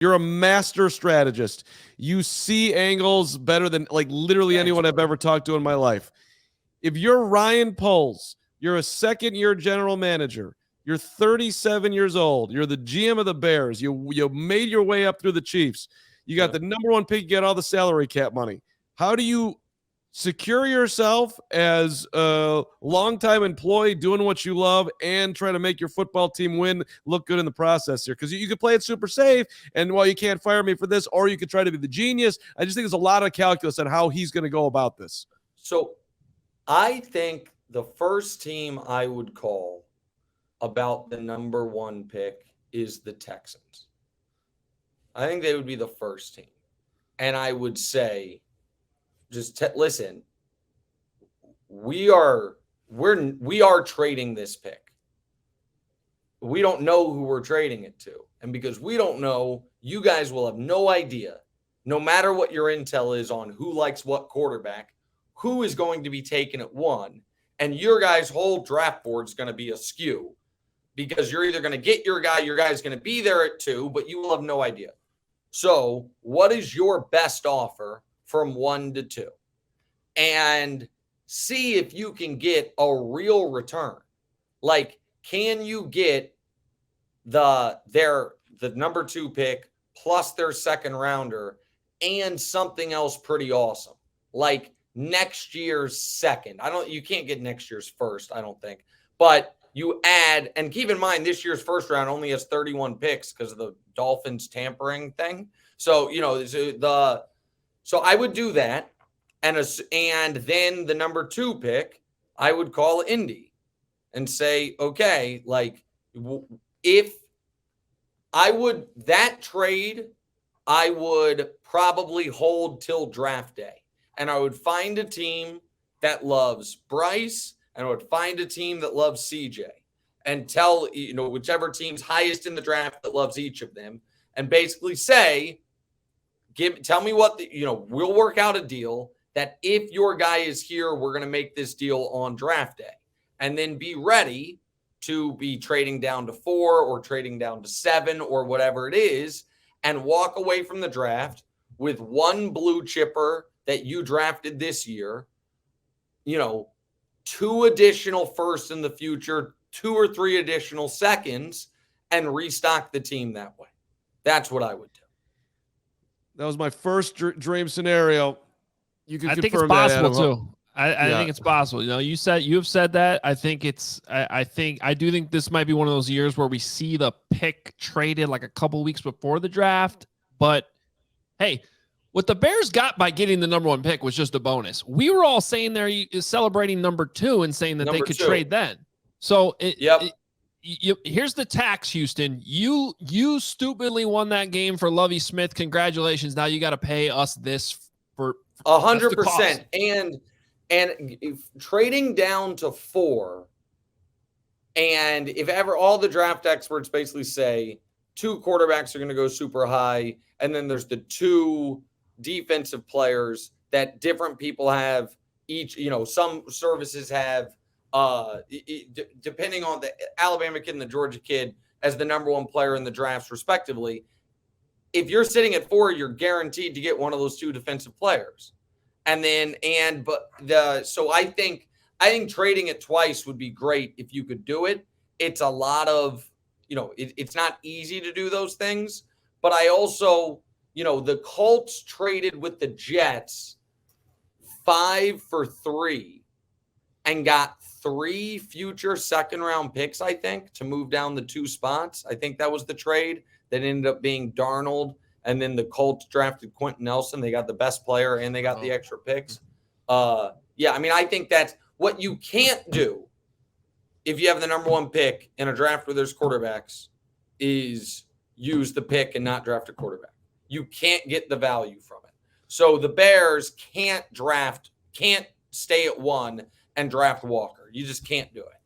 You're a master strategist. You see angles better than like literally anyone I've ever talked to in my life. If you're Ryan Poles, you're a second-year general manager. You're 37 years old. You're the GM of the Bears. You made your way up through the Chiefs. You got the number one pick. You get all the salary cap money. How do you secure yourself as a longtime employee doing what you love and try to make your football team win, look good in the process here? Because you could play it super safe, and you can't fire me for this, or you could try to be the genius. I just think there's a lot of calculus on how he's going to go about this. So I think the first team I would call about the number one pick is the Texans. I think they would be the first team. And I would say, listen, we are trading this pick. We don't know who we're trading it to. And because we don't know, you guys will have no idea, no matter what your intel is on who likes what quarterback, who is going to be taken at 1. And your guys' whole draft board is going to be askew because you're either going to get your guy's going to be there at 2, but you will have no idea. So what is your best offer from 1 to 2? And see if you can get a real return. Like, can you get the number 2 pick plus their second rounder and something else pretty awesome? Like next year's second. You can't get next year's first, I don't think. But you add, and keep in mind, this year's first round only has 31 picks because of the Dolphins tampering thing. So, so I would do that. And then the number 2 pick, I would call Indy and say, okay, like if I would, that trade, I would probably hold till draft day. And I would find a team that loves Bryce, and I would find a team that loves CJ, and tell, whichever team's highest in the draft that loves each of them, and basically say, tell me what, we'll work out a deal that if your guy is here, we're going to make this deal on draft day, and then be ready to be trading down to 4 or trading down to 7 or whatever it is, and walk away from the draft with 1 blue chipper that you drafted this year, 2 additional firsts in the future, 2 or 3 additional seconds, and restock the team that way. That's what I would do. That was my first dream scenario. You can confirm think it's possible that, too. I think it's possible. You have said that. I do think this might be one of those years where we see the pick traded like a couple weeks before the draft. But hey, what the Bears got by getting the number 1 pick was just a bonus. We were all saying they're celebrating number 2 and saying that they could trade then. So here's the tax, Houston. You stupidly won that game for Lovie Smith. Congratulations. Now you got to pay us this for 100%. And if trading down to 4, and if ever all the draft experts basically say 2 quarterbacks are going to go super high, and then there's the 2 defensive players that different people have each, some services have, depending on the Alabama kid and the Georgia kid as the number 1 player in the drafts respectively. If you're sitting at 4, you're guaranteed to get one of those 2 defensive players. So I think trading it twice would be great if you could do it. It's a lot of, it's not easy to do those things, but I also, the Colts traded with the Jets 5 for 3 and got 3 future second round picks, I think, to move down the 2 spots. I think that was the trade that ended up being Darnold. And then the Colts drafted Quentin Nelson. They got the best player and they got the extra picks. I think that's what you can't do if you have the number 1 pick in a draft where there's quarterbacks is use the pick and not draft a quarterback. You can't get the value from it. So the Bears can't stay at 1 and draft Walker. You just can't do it.